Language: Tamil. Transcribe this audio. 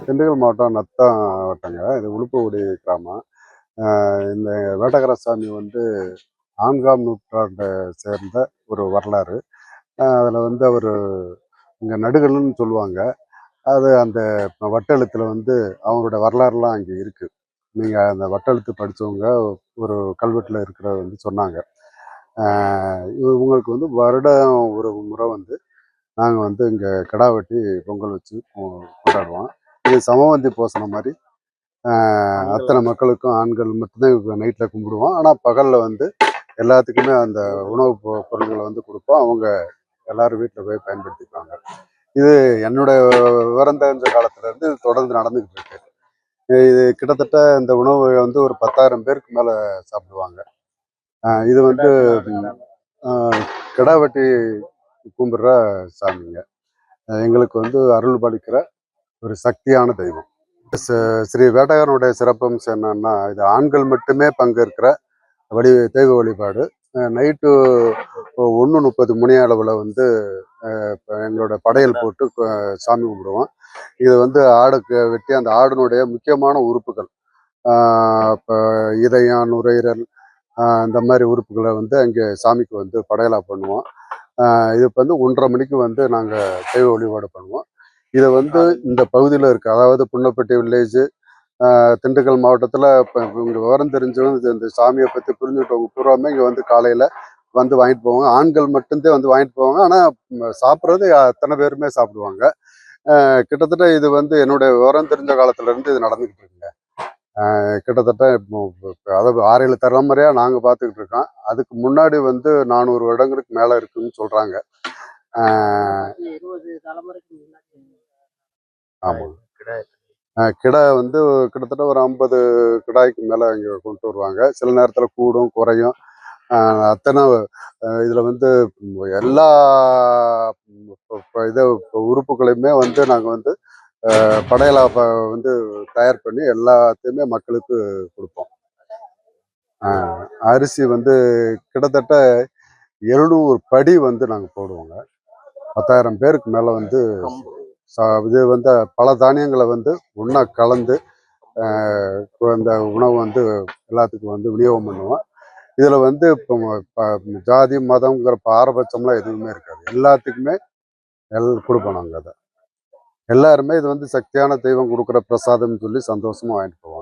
திண்டுக்கல் மாவட்டம் நத்தம் வட்டங்க. இது உளுப்பகுடி கிராமம். இந்த வேட்டகரசாமி வந்து 4ஆம் நூற்றாண்டை சேர்ந்த ஒரு வரலாறு. அதில் வந்து அவர் இங்கே நடுகல்லுன்னு சொல்லுவாங்க. அது அந்த வட்டெழுத்தில் வந்து அவங்களோட வரலாறுலாம் அங்கே இருக்குது. நீங்கள் அந்த வட்டெழுத்து படித்தவங்க ஒரு கல்வெட்டில் இருக்கிறத வந்து சொன்னாங்க. இவங்களுக்கு வந்து வருடம் ஒரு முறை வந்து நாங்கள் வந்து இங்கே கிடா வெட்டி பொங்கல் வச்சு கொண்டாடுவோம். இது சமவந்தி போசனம் மாதிரி அத்தனை மக்களுக்கும் ஆண்கள் மட்டும்தான் நைட்டில் கும்பிடுவோம். ஆனால் பகலில் வந்து எல்லாத்துக்குமே அந்த உணவு பொருள்களை வந்து கொடுப்போம். அவங்க எல்லாரும் வீட்டில் போய் பயன்படுத்திப்பாங்க. இது என்னோட விவரம் தெரிஞ்ச காலத்துலேருந்து இது தொடர்ந்து நடந்துக்கிட்டு இருக்கு. இது கிட்டத்தட்ட இந்த உணவு வந்து ஒரு 10,000 பேருக்கு மேலே சாப்பிடுவாங்க. இது வந்து கிடா வெட்டி கும்பிடுற சாமிங்க. எங்களுக்கு வந்து அருள் பாலிக்கிற ஒரு சக்தியான தெய்வம். ஸ்ரீ வேட்டகாரனுடைய சிறப்பம்சம் என்னன்னா, இது ஆண்கள் மட்டுமே பங்கேற்கிற தெய்வ வழிபாடு. நைட்டு 1:30 மணி அளவில் வந்து எங்களோட படையல் போட்டு சாமி கும்பிடுவோம். இது வந்து ஆடுக்கு வெட்டி அந்த ஆடினுடைய முக்கியமான உறுப்புகள், இப்போ இதயம், நுரையீரல், இந்த மாதிரி உறுப்புகளை வந்து அங்கே சாமிக்கு வந்து படையலாக பண்ணுவோம். இது வந்து 1:30 மணிக்கு வந்து நாங்கள் தெய்வ வழிபாடு பண்ணுவோம். இதை வந்து இந்த பகுதியில் இருக்குது, அதாவது புன்னப்பட்டி வில்லேஜு, திண்டுக்கல் மாவட்டத்தில் இப்போ இங்கே விவரம் தெரிஞ்சவங்க இந்த சாமியை பற்றி புரிஞ்சுக்கிட்டவங்க பூராமே இங்கே வந்து காலையில் வந்து வாங்கிட்டு போவாங்க. ஆண்கள் மட்டும்தான் வந்து வாங்கிட்டு போவாங்க. ஆனால் சாப்பிட்றது அத்தனை பேருமே சாப்பிடுவாங்க. கிட்டத்தட்ட இது வந்து என்னுடைய விவரம் தெரிஞ்ச காலத்துலேருந்து இது நடந்துக்கிட்டு இருக்குங்க. கிட்டத்தட்ட அதாவது 6-7 தலைமுறையாக நாங்கள் பார்த்துக்கிட்டு இருக்கோம். அதுக்கு முன்னாடி வந்து 400 வருடங்களுக்கு மேலே இருக்குன்னு சொல்கிறாங்க. ஆமாங்க. கிடா வந்து கிட்டத்தட்ட ஒரு 50 கிடாய்க்கு மேலே இங்கே கொண்டு வருவாங்க. சில நேரத்தில் கூடும் குறையும். அத்தனை இதில் வந்து எல்லா இது உறுப்புகளையுமே வந்து நாங்கள் வந்து படையலாக வந்து தயார் பண்ணி எல்லாத்தையுமே மக்களுக்கு கொடுப்போம். அரிசி வந்து கிட்டத்தட்ட 700 படி வந்து நாங்கள் போடுவோங்க. 10,000 பேருக்கு மேலே வந்து இது வந்து பல தானியங்களை வந்து ஒன்றா கலந்து அந்த உணவு வந்து எல்லாத்துக்கும் வந்து விநியோகம் பண்ணுவோம். இதில் வந்து இப்போ ஜாதி மதங்கிற பாரபட்சம்லாம் எதுவுமே இருக்காது. எல்லாத்துக்குமே கொடுப்போம் நாங்கள். அதை எல்லாருமே இது வந்து சக்தியான தெய்வம் கொடுக்குற பிரசாதம்னு சொல்லி சந்தோஷமாக வாங்கிட்டு போவோம்.